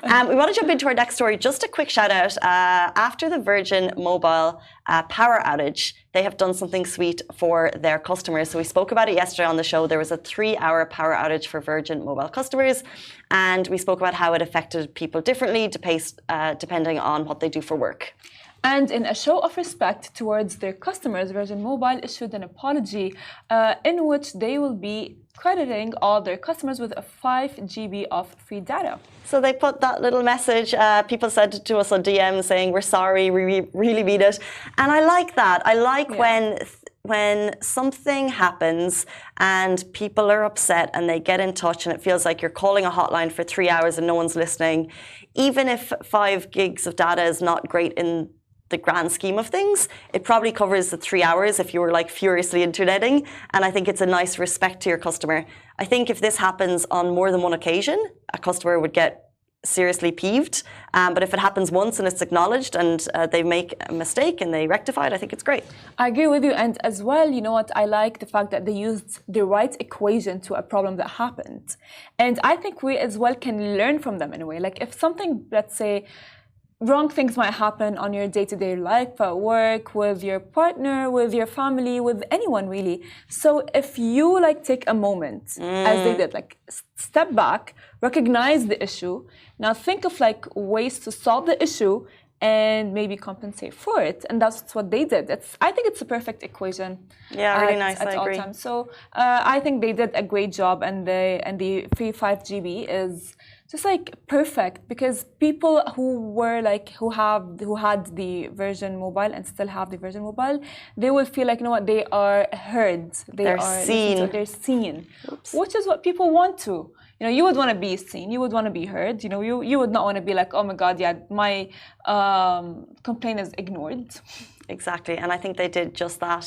We want to jump into our next story. Just a quick shout out. After the Virgin Mobile power outage, they have done something sweet for their customers. So we spoke about it yesterday on the show. There was a 3-hour power outage for Virgin Mobile customers. And we spoke about how it affected people differently depending on what they do for work. And in a show of respect towards their customers, Virgin Mobile issued an apology in which they will be crediting all their customers with a 5 GB of free data. So they put that little message, people said to us on DM saying, we're sorry, we really mean it. And I like that. I like when something happens and people are upset and they get in touch and it feels like you're calling a hotline for 3 hours and no one's listening. Even if 5 gigs of data is not great in the grand scheme of things, it probably covers the 3 hours if you were like furiously interneting. And I think it's a nice respect to your customer. I think if this happens on more than one occasion, a customer would get seriously peeved. But if it happens once and it's acknowledged and they make a mistake and they rectify it, I think it's great. I agree with you. And as well, you know what, I like the fact that they used the right equation to a problem that happened. And I think we as well can learn from them in a way. Like if something, let's say, wrong things might happen on your day-to-day life, at work, with your partner, with your family, with anyone really. So if you like take a moment, as they did, like step back, recognize the issue, now think of like ways to solve the issue and maybe compensate for it. And that's what they did. I think it's a perfect equation. Yeah, really nice. At I agree. all times. So I think they did a great job, and the free 5 GB is just like perfect, because people who had the Virgin Mobile and still have the Virgin Mobile, they will feel like, you know what, they are heard, they're seen, Oops. which is what people want to. You know, you would want to be seen, you would want to be heard. You know, you would not want to be like, oh my God, yeah, my complaint is ignored. Exactly, and I think they did just that.